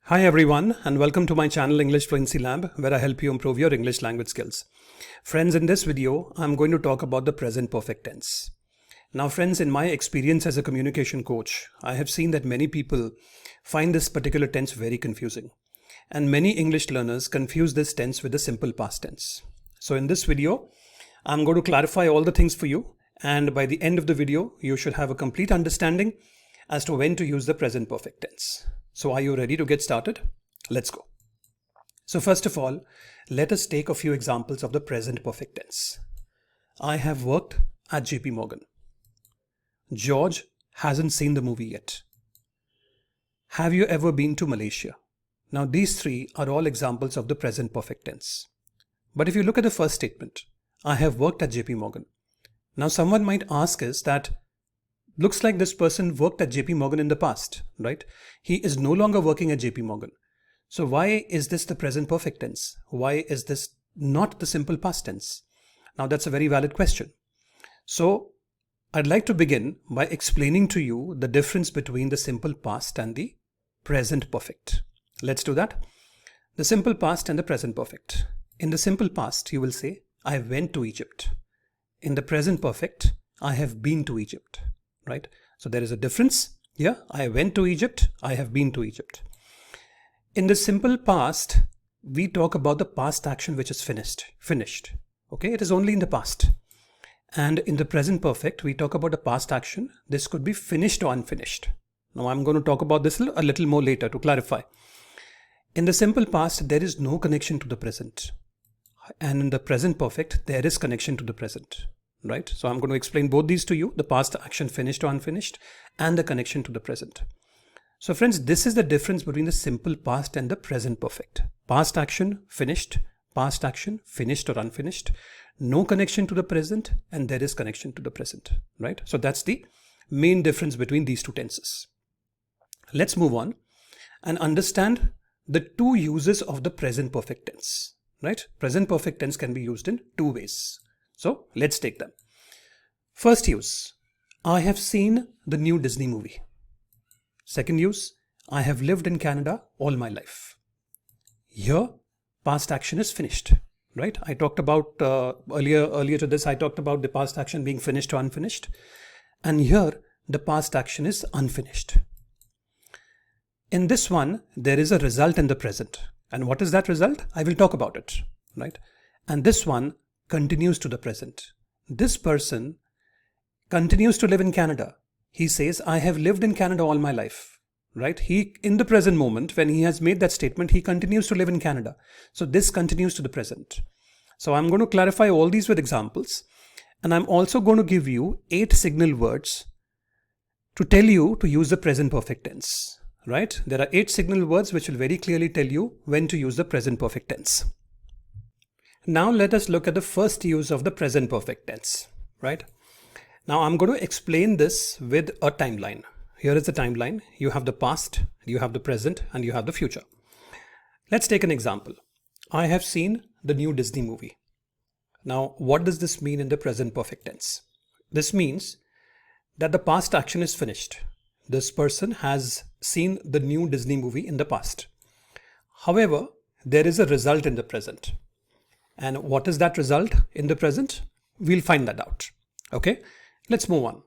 Hi everyone, and welcome to my channel English Fluency Lab, where I help you improve your English language skills. Friends, in this video, I'm going to talk about the present perfect tense. Now friends, in my experience as a communication coach, I have seen that many people find this particular tense very confusing. And many English learners confuse this tense with the simple past tense. So in this video, I'm going to clarify all the things for you. And by the end of the video, you should have a complete understanding as to when to use the present perfect tense. So are you ready to get started? Let's go. So first of all, let us take a few examples of the present perfect tense. I have worked at JP Morgan. George hasn't seen the movie yet. Have you ever been to Malaysia? Now these three are all examples of the present perfect tense. But if you look at the first statement, I have worked at JP Morgan. Now someone might ask us that looks like this person worked at JP Morgan in the past, right? He is no longer working at JP Morgan. So why is this the present perfect tense? Why is this not the simple past tense? Now that's a very valid question. So I'd like to begin by explaining to you the difference between the simple past and the present perfect. Let's do that. The simple past and the present perfect. In the simple past, you will say, I went to Egypt. In the present perfect, I have been to Egypt. Right? So there is a difference here. I went to Egypt. I have been to Egypt. In the simple past, we talk about the past action which is finished. Okay, it is only in the past. And in the present perfect, we talk about the past action. This could be finished or unfinished. Now I'm going to talk about this a little more later to clarify. In the simple past, there is no connection to the present. And in the present perfect, there is connection to the present. Right? So I'm going to explain both these to you, the past action finished or unfinished and the connection to the present. So friends, this is the difference between the simple past and the present perfect. Past action finished or unfinished, no connection to the present, and there is connection to the present. Right? So that's the main difference between these two tenses. Let's move on and understand the two uses of the present perfect tense. Right? Present perfect tense can be used in two ways. So let's take them. First use, I have seen the new Disney movie. Second use, I have lived in Canada all my life. Here, past action is finished, right? I talked about earlier to this, I talked about the past action being finished or unfinished. And here, the past action is unfinished. In this one, there is a result in the present. And what is that result? I will talk about it, right? And this one continues to the present. This person continues to live in Canada. He says, I have lived in Canada all my life, right? He, in the present moment, when he has made that statement, he continues to live in Canada. So this continues to the present. So I'm going to clarify all these with examples. And I'm also going to give you 8 signal words to tell you to use the present perfect tense, right? There are 8 signal words which will very clearly tell you when to use the present perfect tense. Now let us look at the first use of the present perfect tense, right? Now I'm going to explain this with a timeline. Here is the timeline. You have the past, you have the present, and you have the future. Let's take an example. I have seen the new Disney movie. Now, what does this mean in the present perfect tense? This means that the past action is finished. This person has seen the new Disney movie in the past. However, there is a result in the present. And what is that result in the present? We'll find that out. Okay, let's move on.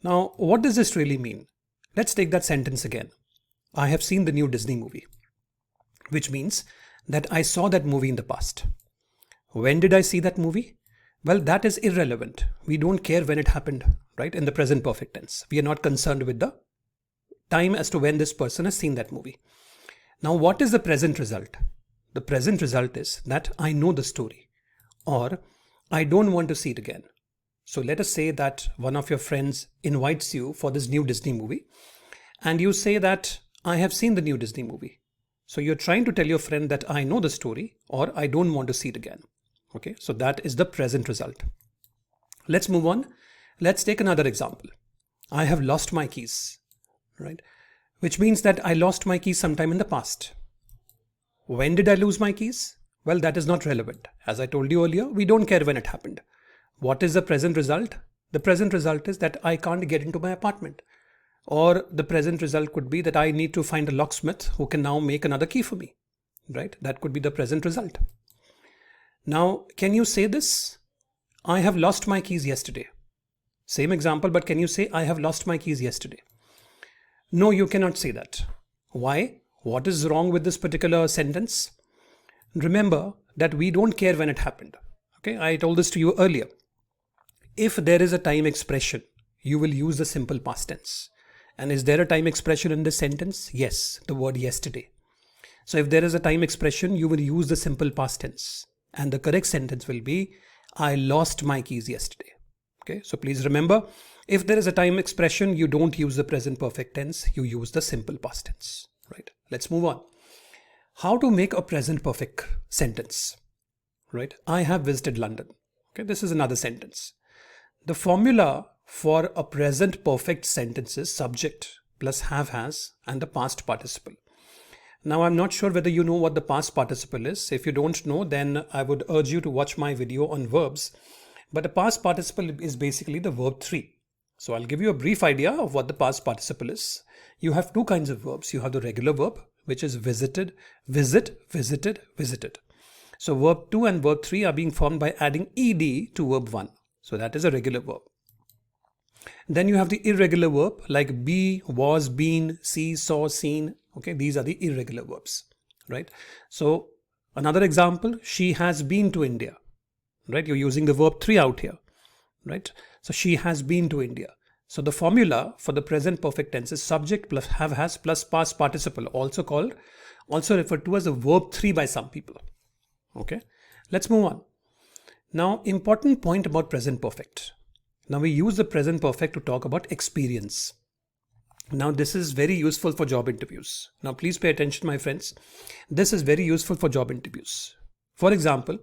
Now, what does this really mean? Let's take that sentence again. I have seen the new Disney movie, which means that I saw that movie in the past. When did I see that movie? Well, that is irrelevant. We don't care when it happened, right? In the present perfect tense. We are not concerned with the time as to when this person has seen that movie. Now, what is the present result? The present result is that I know the story or I don't want to see it again. So let us say that one of your friends invites you for this new Disney movie and you say that I have seen the new Disney movie. So you're trying to tell your friend that I know the story or I don't want to see it again. Okay, so that is the present result. Let's move on. Let's take another example. I have lost my keys, right? Which means that I lost my keys sometime in the past. When did I lose my keys? Well, that is not relevant. As I told you earlier, we don't care when it happened. What is the present result? The present result is that I can't get into my apartment. Or the present result could be that I need to find a locksmith who can now make another key for me, right? That could be the present result. Now, can you say this? I have lost my keys yesterday. Same example, but can you say I have lost my keys yesterday? No, you cannot say that. Why? What is wrong with this particular sentence? Remember that we don't care when it happened. Okay, I told this to you earlier. If there is a time expression, you will use the simple past tense. And is there a time expression in this sentence? Yes, the word yesterday. So if there is a time expression, you will use the simple past tense. And the correct sentence will be, I lost my keys yesterday. Okay, so please remember, if there is a time expression, you don't use the present perfect tense, you use the simple past tense. Right? Let's move on. How to make a present perfect sentence? Right? I have visited London. Okay, this is another sentence. The formula for a present perfect sentence is subject plus have has and the past participle. Now, I'm not sure whether you know what the past participle is. If you don't know, then I would urge you to watch my video on verbs. But the past participle is basically the verb 3. So I'll give you a brief idea of what the past participle is. You have two kinds of verbs. You have the regular verb, which is visited, visit, visited, visited. So verb 2 and verb 3 are being formed by adding ed to verb 1. So that is a regular verb. Then you have the irregular verb like be, was, been, see, saw, seen. Okay, these are the irregular verbs, right? So another example, she has been to India, right? You're using the verb 3 out here, right? So she has been to India. So the formula for the present perfect tense is subject plus have has plus past participle, also referred to as a verb 3 by some people. Okay, let's move on. Now, important point about present perfect. Now we use the present perfect to talk about experience. Now this is very useful for job interviews. Now please pay attention, my friends. This is very useful for job interviews. For example,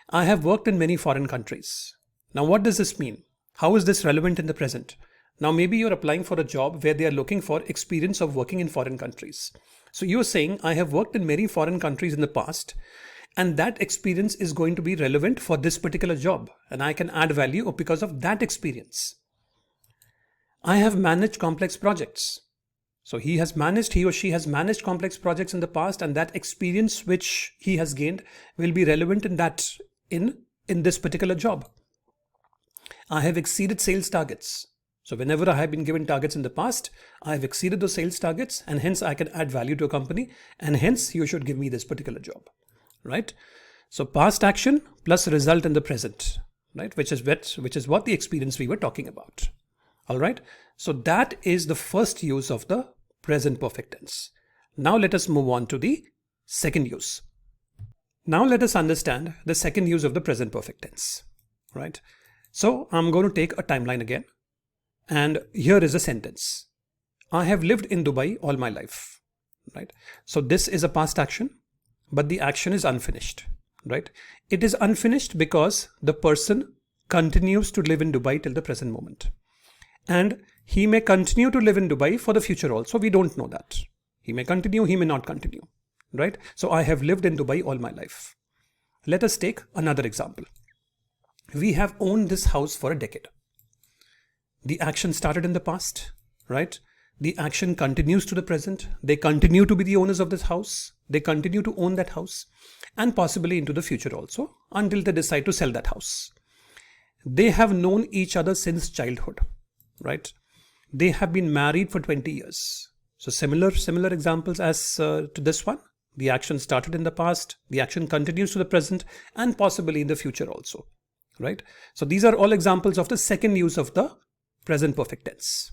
I have worked in many foreign countries. Now what does this mean? How is this relevant in the present? Now maybe you're applying for a job where they are looking for experience of working in foreign countries. So you're saying I have worked in many foreign countries in the past, and that experience is going to be relevant for this particular job, and I can add value because of that experience. I have managed complex projects. So he or she has managed complex projects in the past, and that experience which he has gained will be relevant in this particular job. I have exceeded sales targets. So whenever I have been given targets in the past, I have exceeded those sales targets, and hence I can add value to a company, and hence you should give me this particular job. Right? So past action plus result in the present, right? Which is what the experience we were talking about. All right. So that is the first use of the present perfect tense. Now let us move on to the second use. Now let us understand the second use of the present perfect tense, right? So I'm going to take a timeline again. And here is a sentence. I have lived in Dubai all my life, right? So this is a past action. But the action is unfinished, right? It is unfinished because the person continues to live in Dubai till the present moment. And he may continue to live in Dubai for the future also. We don't know that. He may continue, he may not continue, right? So I have lived in Dubai all my life. Let us take another example. We have owned this house for a decade. The action started in the past, right? The action continues to the present. They continue to be the owners of this house. They continue to own that house, and possibly into the future also, until they decide to sell that house. They have known each other since childhood, right? They have been married for 20 years. So similar examples as to this one. The action started in the past, the action continues to the present, and possibly in the future also, right? So these are all examples of the second use of the present perfect tense.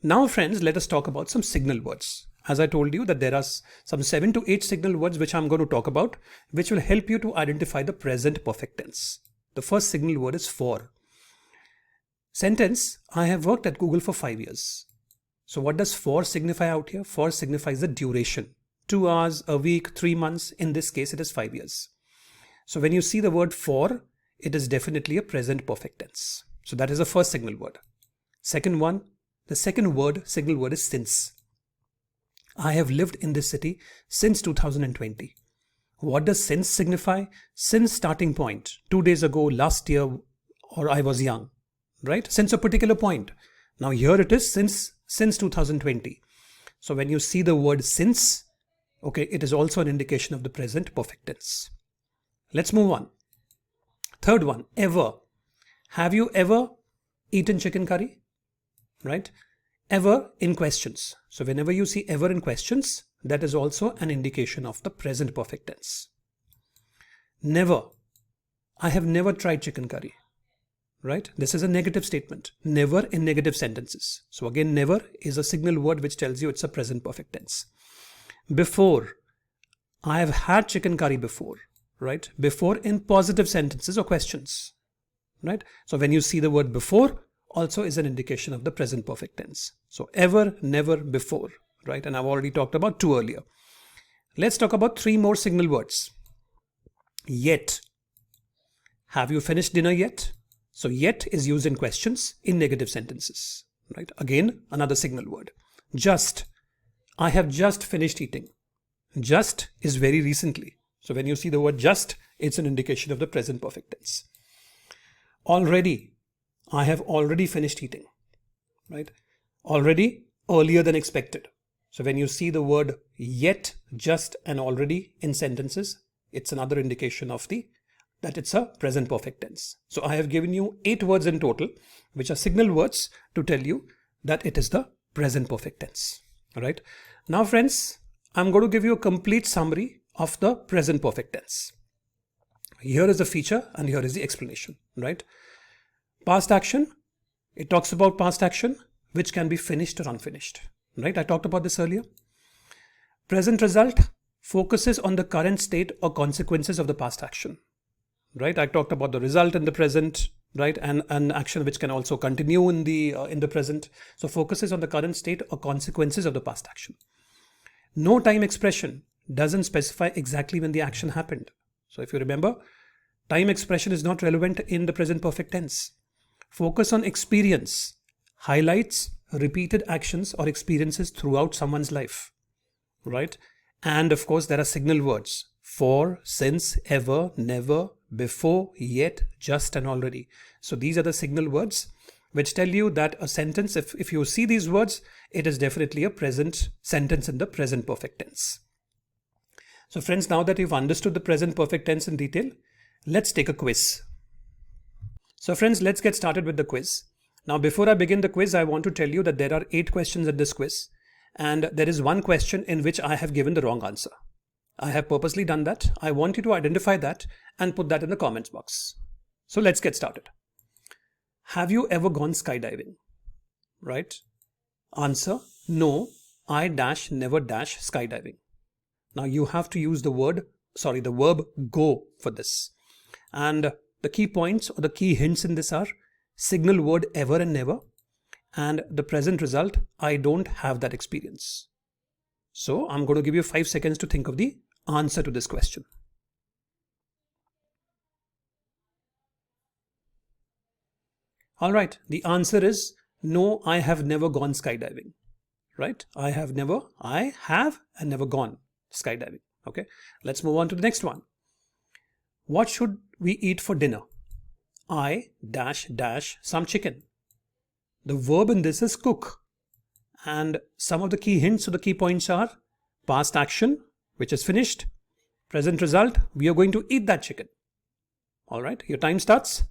Now, friends, let us talk about some signal words. As I told you that there are some 7 to 8 signal words which I'm going to talk about, which will help you to identify the present perfect tense. The first signal word is for. Sentence, I have worked at Google for 5 years. So what does for signify out here? For signifies the duration. 2 hours, a week, 3 months. In this case, it is 5 years. So when you see the word for, it is definitely a present perfect tense. So that is the first signal word. The second signal word is since. I have lived in this city since 2020. What does since signify? Since starting point, 2 days ago, last year, or I was young, right? Since a particular point. Now here it is since since 2020. So when you see the word since, okay, it is also an indication of the present perfect tense. Let's move on. Third one, ever. Have you ever eaten chicken curry? Right? Ever in questions. So whenever you see ever in questions, that is also an indication of the present perfect tense. Never. I have never tried chicken curry. Right? This is a negative statement. Never in negative sentences. So again, never is a signal word which tells you it's a present perfect tense. Before. I have had chicken curry before. Right? Before in positive sentences or questions. Right? So when you see the word before, also is an indication of the present perfect tense. So ever, never, before. Right? And I've already talked about 2 earlier. Let's talk about 3 more signal words. Yet. Have you finished dinner yet? So yet is used in questions in negative sentences. Right? Again, another signal word. Just. I have just finished eating. Just is very recently. So when you see the word just, it's an indication of the present perfect tense. Already. I have already finished eating. Right? Already, earlier than expected. So when you see the word yet, just, and already in sentences, it's another indication of that it's a present perfect tense. So I have given you 8 words in total, which are signal words to tell you that it is the present perfect tense. All right. Now, friends, I'm going to give you a complete summary of the present perfect tense. Here is the feature and here is the explanation. Right. Past action. It talks about past action, which can be finished or unfinished. Right. I talked about this earlier. Present result focuses on the current state or consequences of the past action. Right, I talked about the result in the present, right, and an action which can also continue in the present. So focuses on the current state or consequences of the past action. No time expression doesn't specify exactly when the action happened. So if you remember, time expression is not relevant in the present perfect tense. Focus on experience highlights repeated actions or experiences throughout someone's life, right? And of course, there are signal words: for, since, ever, never, before, yet, just, and already. So these are the signal words which tell you that a sentence, if you see these words, it is definitely a present sentence in the present perfect tense. So friends, now that you've understood the present perfect tense in detail, let's take a quiz. So friends, let's get started with the quiz. Now, before I begin the quiz, I want to tell you that there are 8 questions in this quiz, and there is one question in which I have given the wrong answer. I have purposely done that. I want you to identify that and put that in the comments box. So let's get started. Have you ever gone skydiving? Right? Answer: no, I never skydiving. Now you have to use the verb go for this. And the key points or the key hints in this are signal word ever and never, and the present result, I don't have that experience. So I'm going to give you 5 seconds to think of the answer to this question. All right, the answer is no, I have never gone skydiving. Right? I have and never gone skydiving. Okay, let's move on to the next one. What should we eat for dinner? I some chicken. The verb in this is cook. And some of the key hints or the key points are past action, which is finished. Present result, we are going to eat that chicken. All right, your time starts.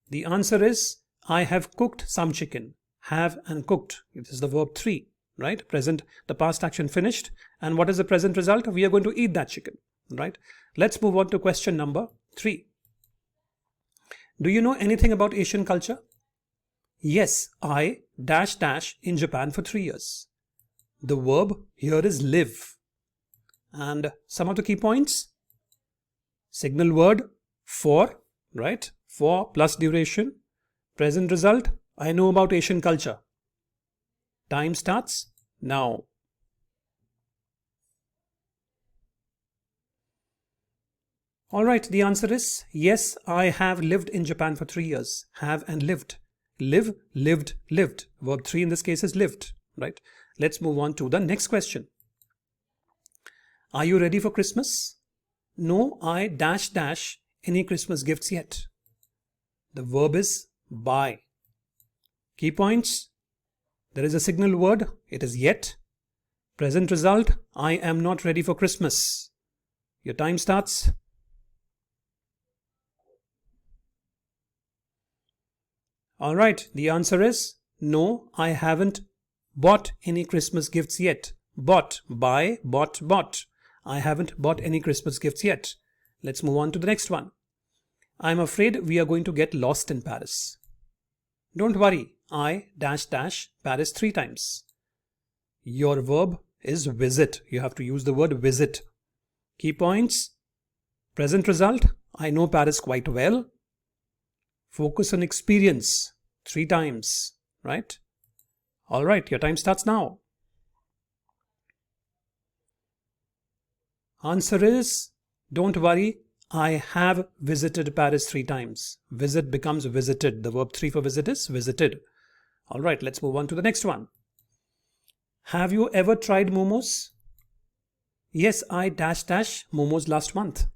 The answer is I have cooked some chicken. Have and cooked. It is the verb 3, right? Present, the past action finished. And what is the present result? We are going to eat that chicken, right? Let's move on to question number 3. Do you know anything about Asian culture? Yes, I in Japan for 3 years. The verb here is live. And some of the key points: signal word for, right? For plus duration. Present result, I know about Asian culture. Time starts now. All right, the answer is yes, I have lived in Japan for 3 years. Have and lived. Live, lived, lived. Verb 3 in this case is lived, right? Let's move on to the next question. Are you ready for Christmas? No, I any Christmas gifts yet. The verb is buy. Key points. There is a signal word. It is yet. Present result. I am not ready for Christmas. Your time starts. Alright, the answer is no, I haven't bought any Christmas gifts yet. Bought, buy, bought. I haven't bought any Christmas gifts yet. Let's move on to the next one. I'm afraid we are going to get lost in Paris. Don't worry, I Paris 3 times. Your verb is visit. You have to use the word visit. Key points. Present result. I know Paris quite well. Focus on experience 3 times, right? All right, your time starts now. Answer is, don't worry, I have visited Paris 3 times. Visit becomes visited. The verb 3 for visit is visited. All right, let's move on to the next one. Have you ever tried momos? Yes, I momos last month.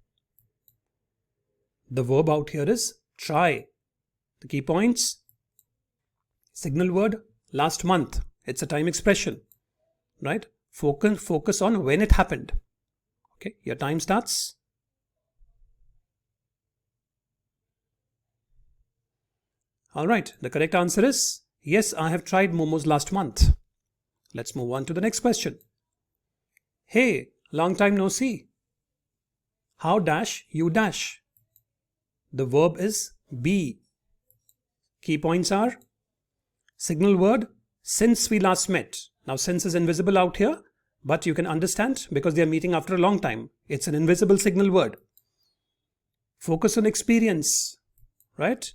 The verb out here is try. The key points. Signal word, last month. It's a time expression, right? Focus on when it happened. Okay, your time starts. All right, the correct answer is yes, I have tried momos last month. Let's move on to the next question. Hey, long time no see. How you dash? The verb is be. Key points are signal word, since we last met. Now, since is invisible out here, but you can understand because they are meeting after a long time. It's an invisible signal word. Focus on experience, right?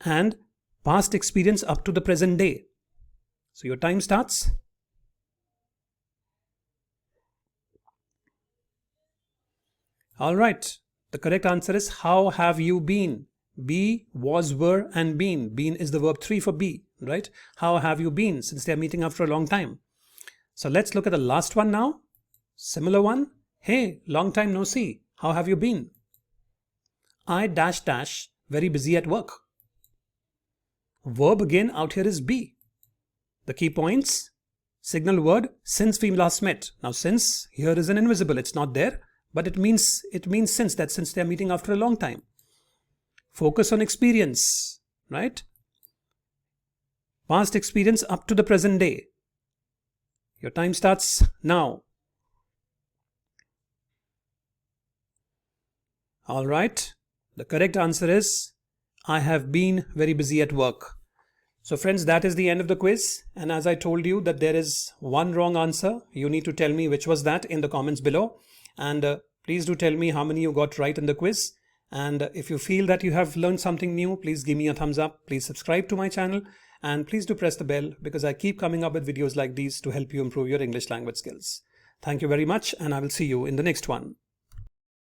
And past experience up to the present day. So your time starts. All right. The correct answer is how have you been? Be, was, were, and been. Been is the verb 3 for be, right? How have you been? Since they are meeting after a long time. So let's look at the last one now. Similar one. Hey, long time no see. How have you been? I very busy at work. Verb again out here is be. The key points. Signal word, since we last met. Now since here is an invisible. It's not there, but it means since, that since they are meeting after a long time. Focus on experience, right? Past experience up to the present day. Your time starts now. All right. The correct answer is I have been very busy at work. So friends, that is the end of the quiz. And as I told you that there is one wrong answer, you need to tell me which was that in the comments below. And please do tell me how many you got right in the quiz. And if you feel that you have learned something new, please give me a thumbs up. Please subscribe to my channel and please do press the bell because I keep coming up with videos like these to help you improve your English language skills. Thank you very much and I will see you in the next one.